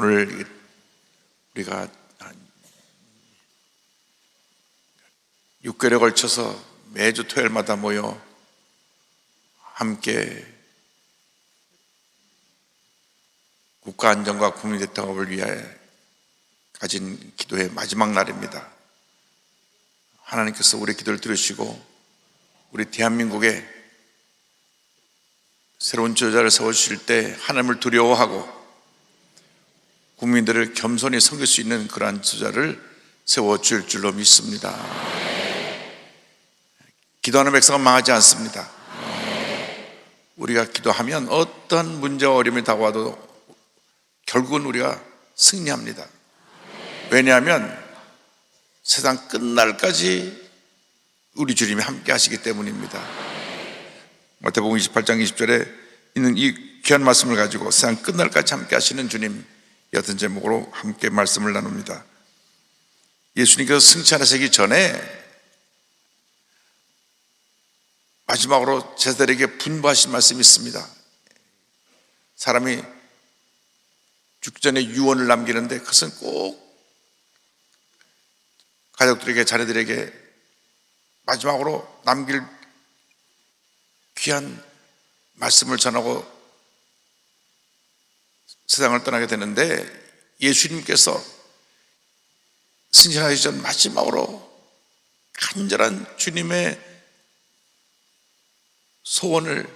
오늘 우리가 6개월에 걸쳐서 매주 토요일마다 모여 함께 국가 안전과 국민 대통합을 위하여 가진 기도의 마지막 날입니다. 하나님께서 우리 기도를 들으시고 우리 대한민국에 새로운 지도자를 세워주실 때 하나님을 두려워하고 국민들을 겸손히 섬길 수 있는 그러한 지도자를 세워줄 줄로 믿습니다. 기도하는 백성은 망하지 않습니다. 우리가 기도하면 어떤 문제와 어려움이 다가와도 결국은 우리가 승리합니다. 왜냐하면 세상 끝날까지 우리 주님이 함께 하시기 때문입니다. 마태복음 28장 20절에 있는 이 귀한 말씀을 가지고 세상 끝날까지 함께 하시는 주님, 이 같은 제목으로 함께 말씀을 나눕니다. 예수님께서 승천하시기 전에 마지막으로 제자들에게 분부하신 말씀이 있습니다. 사람이 죽기 전에 유언을 남기는데 그것은 꼭 가족들에게, 자녀들에게 마지막으로 남길 귀한 말씀을 전하고 세상을 떠나게 되는데, 예수님께서 승천하시기 전 마지막으로 간절한 주님의 소원을,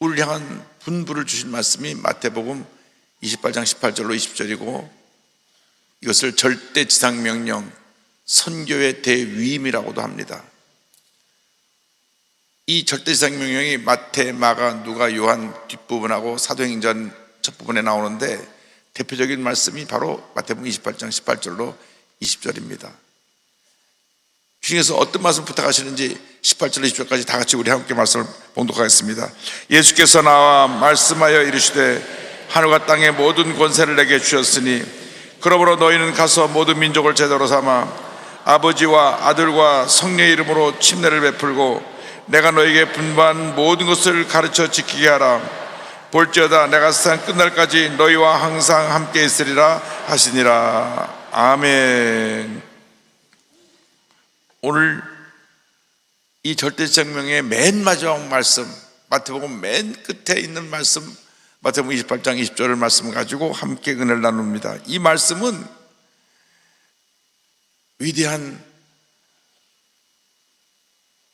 우리를 향한 분부를 주신 말씀이 마태복음 28장 18절로 20절이고 이것을 절대지상명령, 선교의 대위임이라고도 합니다. 이 절대지상명령이 마태, 마가, 누가, 요한 뒷부분하고 사도행전 첫 부분에 나오는데 대표적인 말씀이 바로 마태복음 28장 18절로 20절입니다. 주님께서 어떤 말씀 부탁하시는지 18절로 20절까지 다 같이 우리 함께 말씀을 봉독하겠습니다. 예수께서 나와 말씀하여 이르시되 하늘과 땅의 모든 권세를 내게 주셨으니 그러므로 너희는 가서 모든 민족을 제자로 삼아 아버지와 아들과 성령의 이름으로 침례를 베풀고 내가 너에게 분부한 모든 것을 가르쳐 지키게 하라. 볼지어다 내가 세상 끝날까지 너희와 항상 함께 있으리라 하시니라. 아멘. 오늘 이 절대지상명령의 맨 마지막 말씀, 마태복음 맨 끝에 있는 말씀, 마태복음 28장 20절을 말씀 가지고 함께 은혜를 나눕니다. 이 말씀은 위대한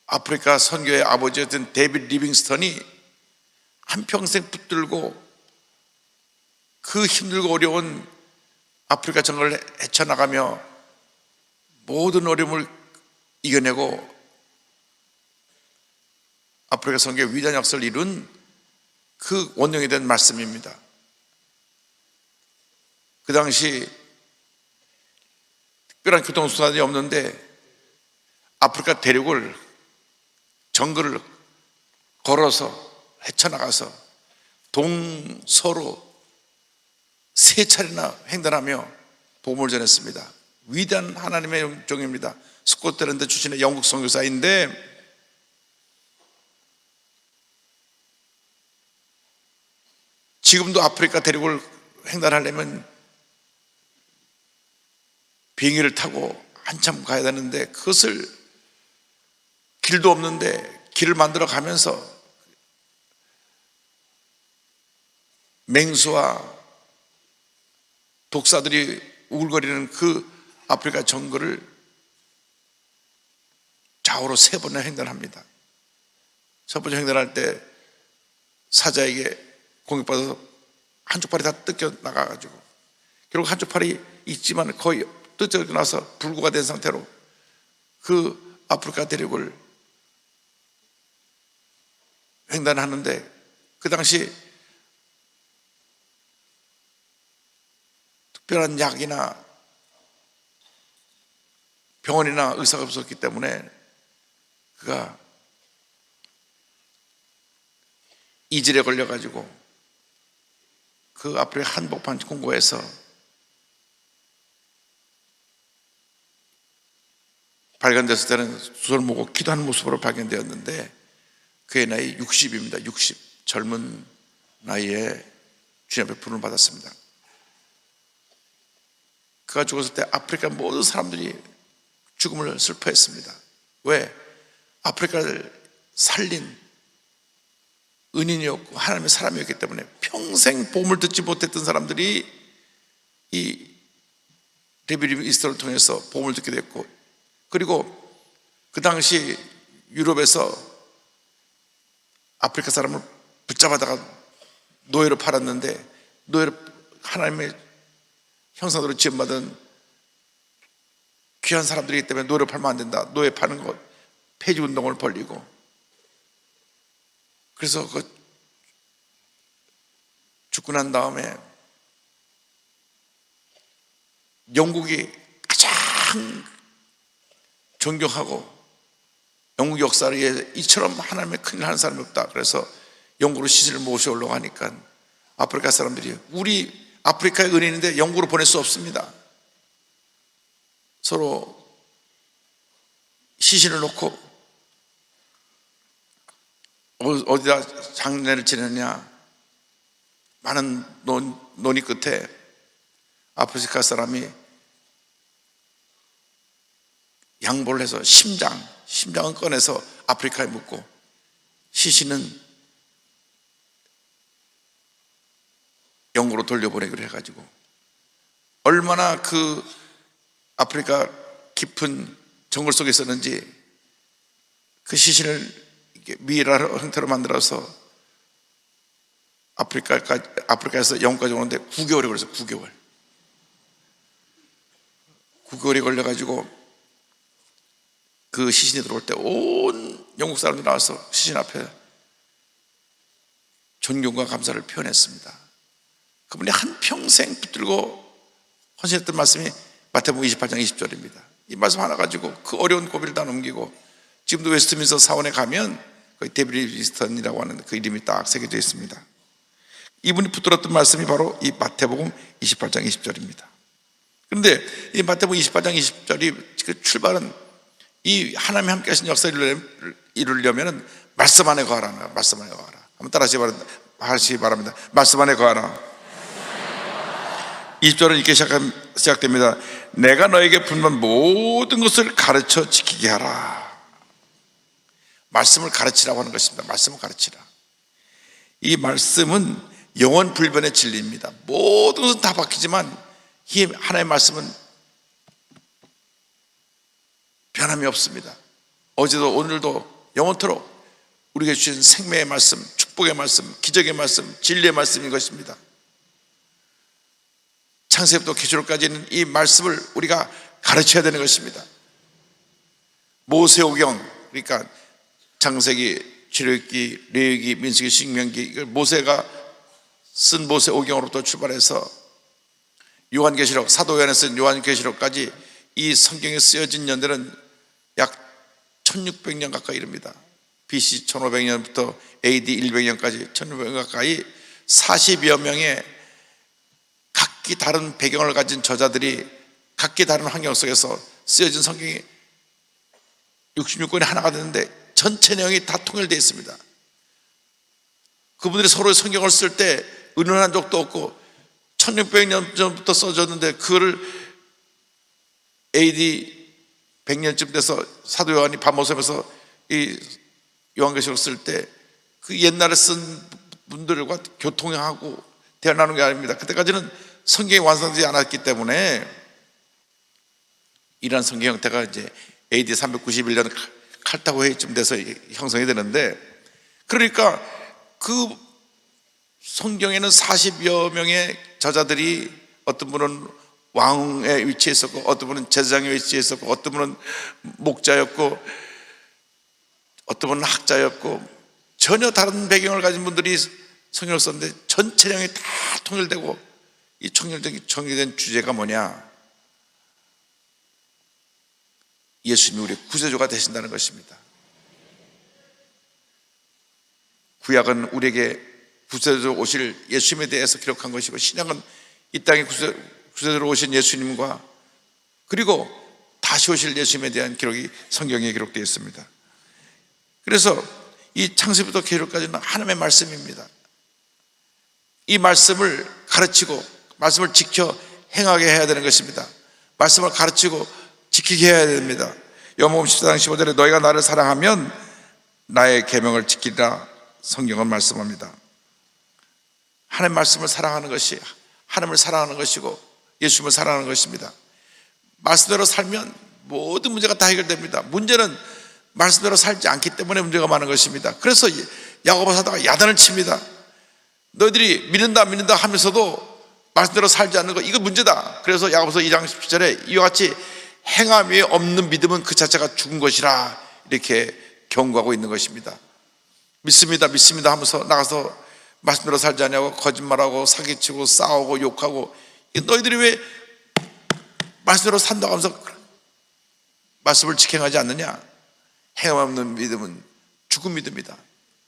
아프리카 선교의 아버지였던 데이빗 리빙스턴이 한평생 붙들고 그 힘들고 어려운 아프리카 정글을 헤쳐나가며 모든 어려움을 이겨내고 아프리카 선교의 위대한 역사를 이룬 그 원흉이 된 말씀입니다. 그 당시 특별한 교통수단이 없는데 아프리카 대륙을, 정글을 걸어서 헤쳐나가서 동서로 3차례나 횡단하며 복음을 전했습니다. 위대한 하나님의 종입니다. 스코틀랜드 출신의 영국 선교사인데 지금도 아프리카 대륙을 횡단하려면 비행기를 타고 한참 가야 되는데 그것을 길도 없는데 길을 만들어 가면서 맹수와 독사들이 우글거리는 그 아프리카 정글을 좌우로 3번을 횡단합니다. 첫 번째 횡단할 때 사자에게 공격받아서 한쪽 팔이 다 뜯겨 나가가지고 결국 한쪽 팔이 있지만 거의 뜯겨 나서 불구가 된 상태로 그 아프리카 대륙을 횡단하는데 그 당시 특별한 약이나 병원이나 의사가 없었기 때문에 그가 이질에 걸려가지고 그 아프리카 한복판 공고에서 발견됐을 때는 수술 모고 기도하는 모습으로 발견되었는데 그의 나이 60입니다. 60. 젊은 나이에 주님 앞에 부름을 받았습니다. 그가 죽었을 때 아프리카 모든 사람들이 죽음을 슬퍼했습니다. 왜? 아프리카를 살린 은인이었고 하나님의 사람이었기 때문에 평생 복음을 듣지 못했던 사람들이 이 레비리스토를 통해서 복음을 듣게 됐고, 그리고 그 당시 유럽에서 아프리카 사람을 붙잡아다가 노예로 팔았는데, 노예로 하나님의 형상으로 지음받은 귀한 사람들이기 때문에 노예로 팔면 안 된다, 노예 파는 것 폐지 운동을 벌이고, 그래서 죽고 난 다음에 영국이 가장 존경하고 영국 역사에 이처럼 하나님의 큰일 하는 사람이 없다, 그래서 영국으로 시신을 모셔오려고 하니까 아프리카 사람들이 우리 아프리카의 은인인데 영국으로 보낼 수 없습니다. 서로 시신을 놓고 어디다 장례를 지내냐 많은 논의 끝에 아프리카 사람이 양보를 해서 심장은 꺼내서 아프리카에 묻고 시신은 영국으로 돌려보내기로 해가지고, 얼마나 그 아프리카 깊은 정글 속에 있었는지 그 시신을 미이라 형태로 만들어서 아프리카에서 영국까지 오는데 9개월이 걸려서 9개월이 걸려가지고 그 시신이 들어올 때 온 영국 사람들이 나와서 시신 앞에 존경과 감사를 표현했습니다. 그분이 한평생 붙들고 헌신했던 말씀이 마태복음 28장 20절입니다. 이 말씀 하나 가지고 그 어려운 고비를 다 넘기고, 지금도 웨스트민스터 사원에 가면 거기 데이비드 리스턴이라고 하는 그 이름이 딱 새겨져 있습니다. 이분이 붙들었던 말씀이 바로 이 마태복음 28장 20절입니다. 그런데 이 마태복음 28장 20절이 그 출발은 이 하나님이 함께 하신 역사를 이루려면 말씀 안에 거하라. 말씀 안에 거하라. 한번 따라 하시기 바랍니다. 말씀 안에 거하라. 20절은 이렇게 시작됩니다. 내가 너에게 분만 모든 것을 가르쳐 지키게 하라. 말씀을 가르치라고 하는 것입니다. 말씀을 가르치라. 이 말씀은 영원 불변의 진리입니다. 모든 것은 다 바뀌지만 이 하나님의 말씀은 변함이 없습니다. 어제도 오늘도 영원토록 우리에게 주신 생명의 말씀, 축복의 말씀, 기적의 말씀, 진리의 말씀인 것입니다. 창세부터 계시록까지는 이 말씀을 우리가 가르쳐야 되는 것입니다. 모세오경, 그러니까 창세기, 출애굽기, 레위기, 민수기, 신명기, 이걸 모세가 쓴 모세오경으로부터 출발해서 요한계시록, 사도 요한에 쓴 요한계시록까지 이 성경에 쓰여진 연대는 약 1600년 가까이 이릅니다. BC 1500년부터 AD 100년까지 1600년 가까이 40여 명의 각기 다른 배경을 가진 저자들이 각기 다른 환경 속에서 쓰여진 성경이 66권이 하나가 되는데 전체 내용이 다 통일되어 있습니다. 그분들이 서로 성경을 쓸 때 의논한 적도 없고 1600년 전부터 써졌는데 그거를 AD 100년쯤 돼서 사도 요한이 밤모섬에서 이 요한계시록 쓸 때 그 옛날에 쓴 분들과 교통하고 대화 나누는 게 아닙니다. 그때까지는 성경이 완성되지 않았기 때문에 이러한 성경 형태가 이제 AD 391년 칼타고 회의쯤 돼서 형성이 되는데, 그러니까 그 성경에는 40여 명의 저자들이 어떤 분은 왕의 위치에 있었고 어떤 분은 제사장의 위치에 있었고 어떤 분은 목자였고 어떤 분은 학자였고 전혀 다른 배경을 가진 분들이 성경을 썼는데 전체 내용이 다 통일되고, 이 통일된 주제가 뭐냐? 예수님이 우리의 구세주가 되신다는 것입니다. 구약은 우리에게 구세주로 오실 예수님에 대해서 기록한 것이고, 신약은 이 땅에 구세주로 오신 예수님과 그리고 다시 오실 예수님에 대한 기록이 성경에 기록되어 있습니다. 그래서 이 창세부터 계시록까지는 하나님의 말씀입니다. 이 말씀을 가르치고 말씀을 지켜 행하게 해야 되는 것입니다. 말씀을 가르치고 지키게 해야 됩니다. 요한복음 14장 15절에 너희가 나를 사랑하면 나의 계명을 지키리라 성경은 말씀합니다. 하나님의 말씀을 사랑하는 것이 하나님을 사랑하는 것이고 예수님을 사랑하는 것입니다. 말씀대로 살면 모든 문제가 다 해결됩니다. 문제는 말씀대로 살지 않기 때문에 문제가 많은 것입니다. 그래서 야고보 사도가 야단을 칩니다. 너희들이 믿는다 하면서도 말씀대로 살지 않는 거, 이거 문제다. 그래서 야고보서 2장 17절에 이와 같이 행함이 없는 믿음은 그 자체가 죽은 것이라 이렇게 경고하고 있는 것입니다. 믿습니다 하면서 나가서 말씀대로 살지 않냐고 거짓말하고 사기치고 싸우고 욕하고, 너희들이 왜 말씀대로 산다고 하면서 말씀을 지켜가지 않느냐? 행함 없는 믿음은 죽은 믿음이다.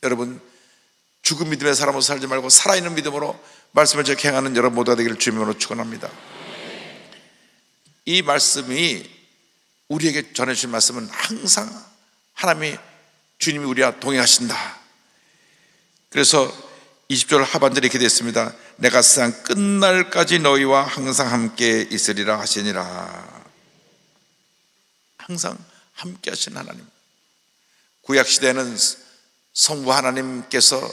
여러분, 죽은 믿음의 사람으로 살지 말고 살아있는 믿음으로 말씀을 지켜 행하는 여러분 모두가 되기를 주님으로 축원합니다. 이 말씀이 우리에게 전해주신 말씀은 항상 하나님이 주님이 우리와 동행하신다. 그래서 20절 하반절에 이렇게 됐습니다. 내가 세상 끝날까지 너희와 항상 함께 있으리라 하시니라. 항상 함께 하신 하나님. 구약시대에는 성부 하나님께서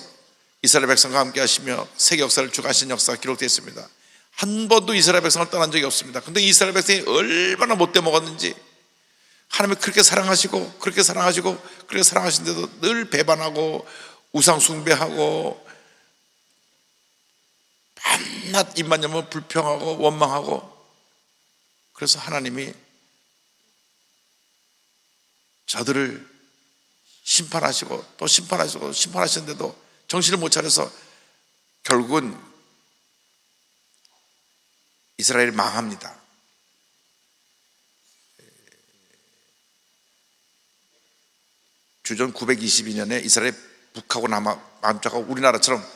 이스라엘 백성과 함께 하시며 세계 역사를 주관하신 역사가 기록되어 있습니다. 한 번도 이스라엘 백성을 떠난 적이 없습니다. 근데 이스라엘 백성이 얼마나 못돼 먹었는지, 하나님이 그렇게 사랑하시고 그렇게 사랑하신데도 늘 배반하고 우상 숭배하고 밤낮 입만 열면 불평하고 원망하고, 그래서 하나님이 저들을 심판하시고 또 심판하시고 심판하시는데도 정신을 못 차려서 결국은 이스라엘이 망합니다. 주전 922년에 이스라엘이 북하고 남쪽하고 우리나라처럼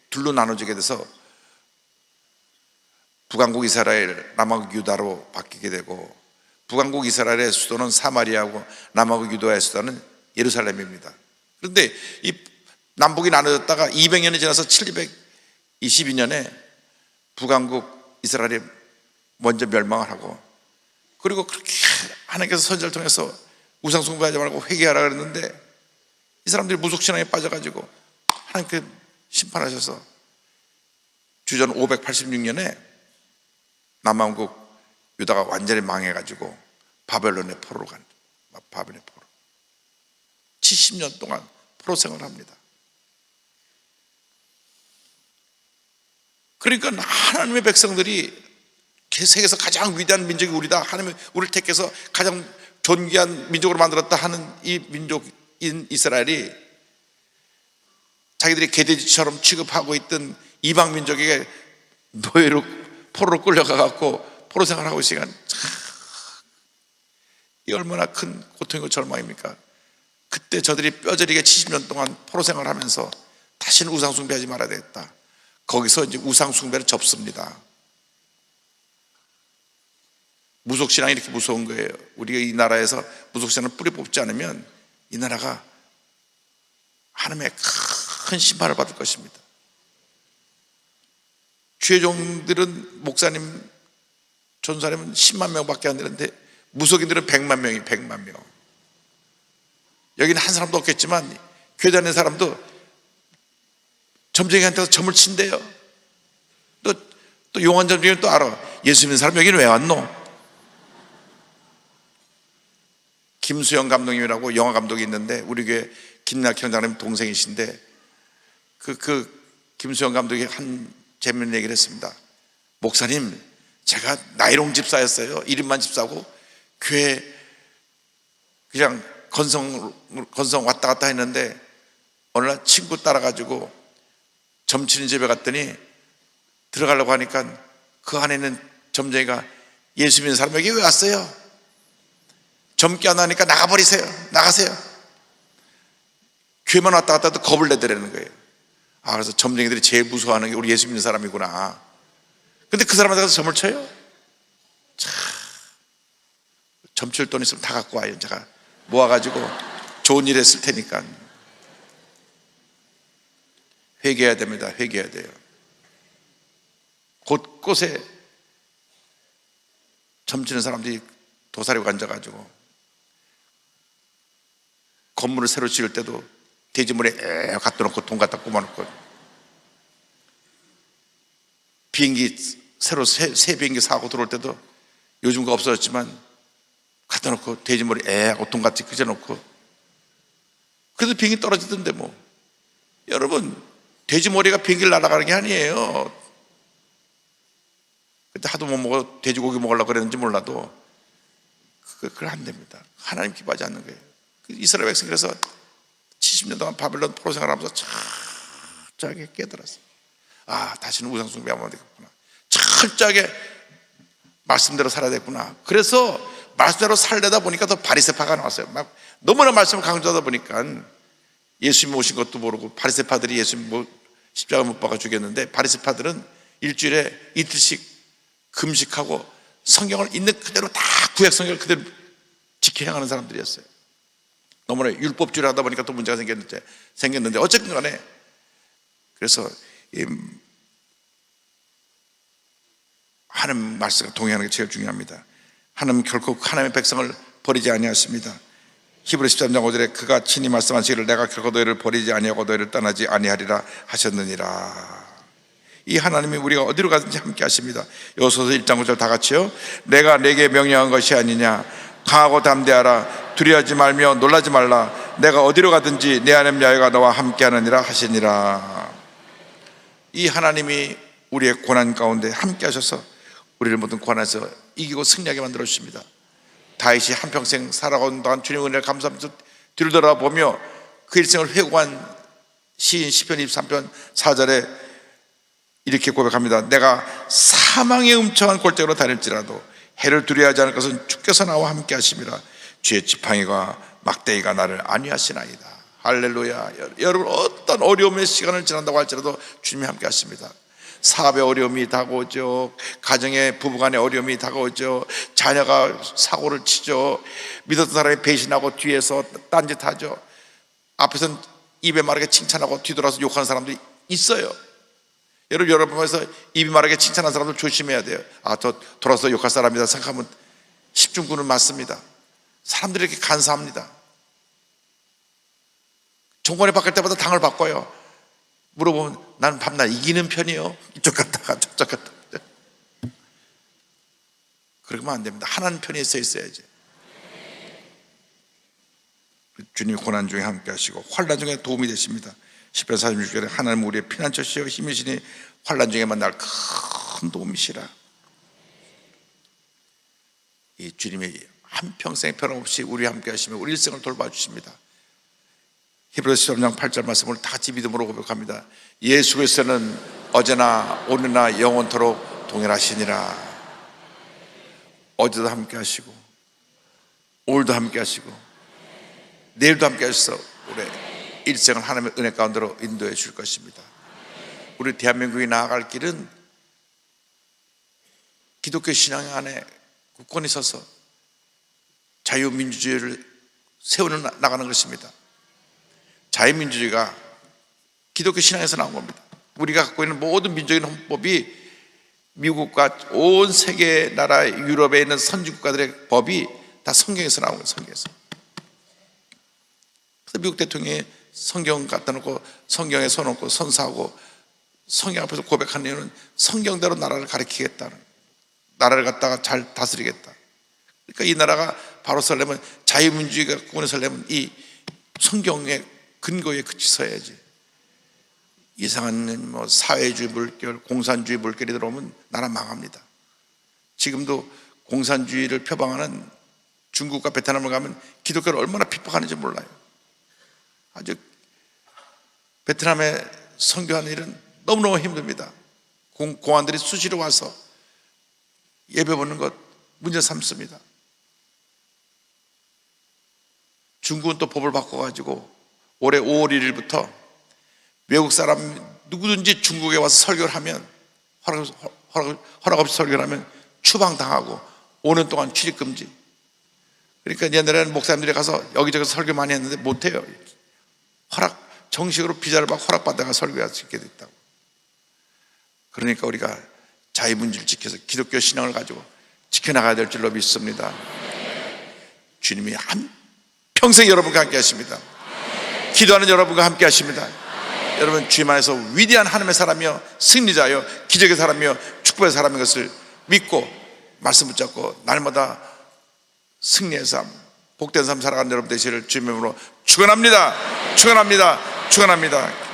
둘로 나눠지게 돼서 북왕국 이스라엘, 남왕국 유다로 바뀌게 되고, 북왕국 이스라엘의 수도는 사마리아고 남왕국 유다의 수도는 예루살렘입니다. 그런데 이 남북이 나눠졌다가 200년이 지나서 722년에 북왕국 이스라엘이 먼저 멸망을 하고, 그리고 그렇게 하나님께서 선지자를 통해서 우상 숭배하지 말고 회개하라 그랬는데 이 사람들이 무속신앙에 빠져가지고 하나님께 심판하셔서 주전 586년에 남왕국 유다가 완전히 망해가지고 바벨론의 포로로 간, 바벨론의 포로. 70년 동안 포로 생활을 합니다. 그러니까 하나님의 백성들이 세계에서 가장 위대한 민족이 우리다, 하나님이 우리를 택해서 가장 존귀한 민족으로 만들었다 하는 이 민족인 이스라엘이 자기들이 개돼지처럼 취급하고 있던 이방 민족에게 노예로 포로로 끌려가갖고 포로 생활하고 있으니까 이 얼마나 큰 고통이고 절망입니까? 그때 저들이 뼈저리게 70년 동안 포로 생활하면서 다시는 우상 숭배하지 말아야 되겠다. 거기서 이제 우상 숭배를 접습니다. 무속신앙이 이렇게 무서운 거예요. 우리가 이 나라에서 무속신앙을 뿌리 뽑지 않으면 이 나라가 하나님의 큰 심판을 받을 것입니다. 주의 종들은 목사님, 전사님은 10만 명밖에 안 되는데 무속인들은 100만 명이 100만 명. 여기는 한 사람도 없겠지만 교회 다니는 사람도 점쟁이한테서 점을 친대요. 또 용한 점쟁이는 또 알아. 예수 믿는 사람 여기는 왜 왔노? 김수영 감독님이라고 영화 감독이 있는데 우리 교회 김낙현 장님 동생이신데 그 김수영 감독이 한 재밌는 얘기를 했습니다. 목사님, 제가 나이롱 집사였어요. 1인만 집사고 교회 그냥 건성 왔다 갔다 했는데 어느 날 친구 따라가지고 점치는 집에 갔더니 들어가려고 하니까 그 안에 있는 점쟁이가 예수 믿는 사람 여기 왜 왔어요? 젊게 안 하니까 나가버리세요. 나가세요. 교회만 왔다 갔다 해도 겁을 내더라는 거예요. 아, 그래서 점쟁이들이 제일 무서워하는 게 우리 예수 믿는 사람이구나. 근데 그 사람한테 가서 점을 쳐요? 참, 점칠 돈 있으면 다 갖고 와요. 제가 모아가지고 좋은 일 했을 테니까. 회개해야 됩니다. 회개해야 돼요. 곳곳에 점치는 사람들이 도사리고 앉아가지고 건물을 새로 지을 때도 대지물에 갖다 놓고 돈 갖다 꼽아놓고, 비행기 새로 새 비행기 사고 들어올 때도 요즘 거 없어졌지만 갖다 놓고 대지물에 하고 돈 같이 그려놓고, 그래도 비행기 떨어지던데 뭐. 여러분, 돼지머리가 비행기를 날아가는 게 아니에요. 그때 하도 못 먹어 돼지고기 먹으려고 그랬는지 몰라도 그걸 안 됩니다. 하나님 기뻐하지 않는 거예요. 이스라엘 백성이 그래서 70년 동안 바벨론 포로 생활하면서 철저하게 깨달았어요. 아, 다시는 우상 숭배하면 안 되겠구나. 철저하게 말씀대로 살아야 되겠구나. 그래서 말씀대로 살려다 보니까 더 바리새파가 나왔어요. 막 너무나 말씀을 강조하다 보니까 예수님 오신 것도 모르고, 바리새파들이 예수님 십자가 못 박아 죽였는데, 바리새파들은 일주일에 이틀씩 금식하고 성경을 있는 그대로 다 구약 성경을 그대로 지켜 행하는 사람들이었어요. 너무나 율법주의를 하다 보니까 또 문제가 생겼는데 어쨌든 간에, 그래서 하나님 말씀과 동행하는 게 제일 중요합니다. 하나님은 결코 하나님의 백성을 버리지 아니하십니다. 히브리 13장 5절에 그가 친히 말씀하시기를 내가 결코 너희를 버리지 아니하고 너희를 떠나지 아니하리라 하셨느니라. 이 하나님이 우리가 어디로 가든지 함께 하십니다. 여호수아서 1장 9절 다 같이요. 내가 내게 명령한 것이 아니냐. 강하고 담대하라. 두려워하지 말며 놀라지 말라. 내가 어디로 가든지 내 하나님 야훼가 너와 함께 하느니라 하시니라. 이 하나님이 우리의 고난 가운데 함께 하셔서 우리를 모든 고난에서 이기고 승리하게 만들어 주십니다. 다윗이 한평생 살아온 동안 주님의 은혜를 감사하면서 뒤를 돌아보며 그 일생을 회고한 시인 시편 23편 4절에 이렇게 고백합니다. 내가 사망의 음청한 골짜기로 다닐지라도 해를 두려워하지 않을 것은 주께서 나와 함께 하심이라. 주의 지팡이가 막대기가 나를 안위하시나이다. 할렐루야. 여러분, 어떤 어려움의 시간을 지난다고 할지라도 주님이 함께 하십니다. 사업의 어려움이 다가오죠. 가정의 부부간의 어려움이 다가오죠. 자녀가 사고를 치죠. 믿었던 사람이 배신하고 뒤에서 딴짓하죠. 앞에서는 입에 마르게 칭찬하고 뒤돌아서 욕하는 사람들이 있어요. 여러분 보면서 입이 마르게 칭찬하는 사람들 조심해야 돼요. 아, 저 돌아서 욕할 사람이다 생각하면 십중군을 맞습니다. 사람들이 이렇게 간사합니다. 정권이 바뀔 때마다 당을 바꿔요. 물어보면 나는 밤낮 이기는 편이요. 이쪽 갔다가 저쪽 갔다가. 그러면 안 됩니다. 하나님 편에 서 있어야지. 주님이 고난 중에 함께 하시고 환난 중에 도움이 되십니다. 10편 46절에 하나님 우리의 피난처시여 힘이시니 환난 중에 만날 큰 도움이시라. 이 주님이 한평생 변함없이 우리와 함께 하시며 우리 일생을 돌봐주십니다. 히브리서 13장 8절 말씀을 다 같이 믿음으로 고백합니다. 예수 그리스도는 어제나 오늘나 영원토록 동일하시니라. 어제도 함께 하시고 오늘도 함께 하시고 내일도 함께 하셔서 우리 일생을 하나님의 은혜 가운데로 인도해 줄 것입니다. 우리 대한민국이 나아갈 길은 기독교 신앙 안에 굳건히 서서 자유민주주의를 세우는 나가는 것입니다. 자유민주주의가 기독교 신앙에서 나온 겁니다. 우리가 갖고 있는 모든 민족인 헌법이 미국과 온 세계 나라 유럽에 있는 선진국가들의 법이 다 성경에서 나온 거예요. 성경에서. 그래서 미국 대통령이 성경 갖다 놓고 성경에 써놓고 선사하고 성경 앞에서 고백한 이유는 성경대로 나라를 가리키겠다는, 나라를 갖다가 잘 다스리겠다. 그러니까 이 나라가 바로 서려면, 자유민주주의가 구원에 서려면 이 성경의 근거에 그치 서야지. 이상한 뭐 사회주의 물결, 공산주의 물결이 들어오면 나라 망합니다. 지금도 공산주의를 표방하는 중국과 베트남을 가면 기독교를 얼마나 핍박하는지 몰라요. 아주 베트남에 선교하는 일은 너무너무 힘듭니다. 공안들이 수시로 와서 예배 보는 것 문제 삼습니다. 중국은 또 법을 바꿔가지고 올해 5월 1일부터 외국 사람 누구든지 중국에 와서 설교를 하면, 허락 없이 설교를 하면 추방당하고 5년 동안 출입금지. 그러니까 옛날에는 목사님들이 가서 여기저기서 설교 많이 했는데 못해요. 정식으로 비자를 받고 허락받다가 설교할 수 있게 됐다고. 그러니까 우리가 자유민주를 지켜서 기독교 신앙을 가지고 지켜나가야 될 줄로 믿습니다. 주님이 한평생 여러분과 함께 하십니다. 기도하는 여러분과 함께 하십니다. 여러분, 주님 안에서 위대한 하나님의 사람이요, 승리자요, 기적의 사람이요, 축복의 사람인 것을 믿고 말씀 붙잡고 날마다 승리의 삶, 복된 삶 살아가는 여러분 되시기를 주님의 이름으로 축원합니다. 축원합니다. 축원합니다.